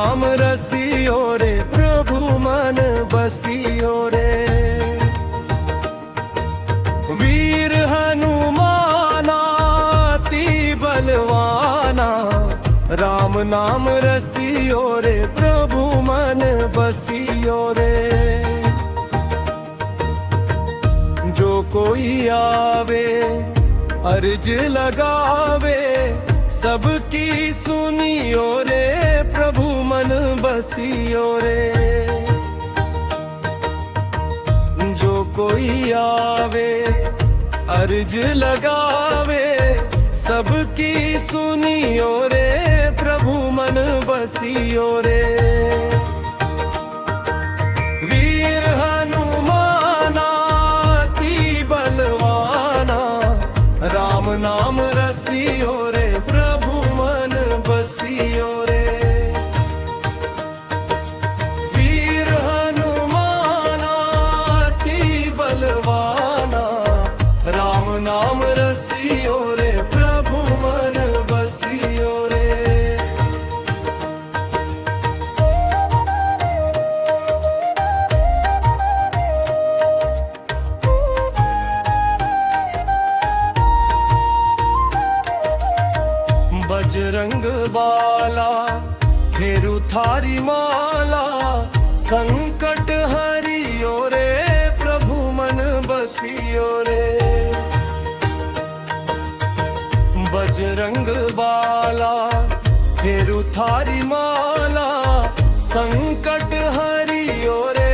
नाम रसियो रे प्रभु मन बसियो रे। वीर हनुमाना अति बलवाना, राम नाम रसियो रे प्रभु मन बसियो रे। जो कोई आवे अर्ज लगावे, सबकी सुनियो रे प्रभु मन बसियो रे। जो कोई आवे अर्ज लगावे, सबकी सुनियो रे प्रभु मन बसियो रे। वीर हनुमाना अति बलवाना, राम नाम रसियो रे प्रभु मन बसियो रे। वीर हनुमाना अति बलवाना, राम नाम रसियो रे प्रभु मन बसियो रे। बजरंग बाला फेरु थारी माला, संकट हरियो रे प्रभु मन बसियो रे। बजरंग बाला फेरु थारी माला, संकट हरियो रे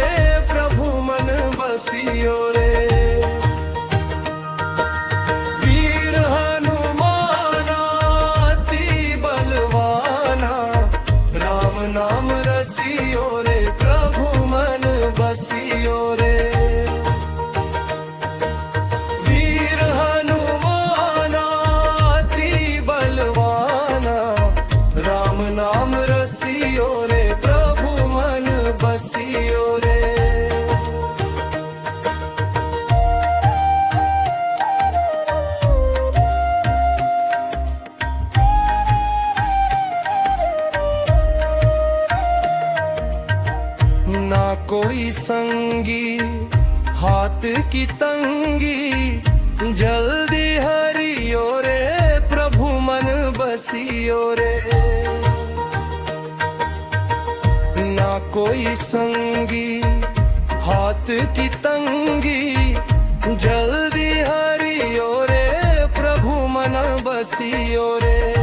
प्रभु मन बसियो रे। वीर हनुमाना अति बलवाना, राम नाम रसियो रे प्रभु मन बसियो रे। वीर हनुमाना अति बलवाना, राम नाम रसियो रे प्रभु मन बसियो रे। ना कोई संगी हाथ की तंगी, जल्दी हरियो रे प्रभु मन बसियो रे। ना कोई संगी हाथ की तंगी, जल्दी हरियो रे प्रभु मन बसियो रे।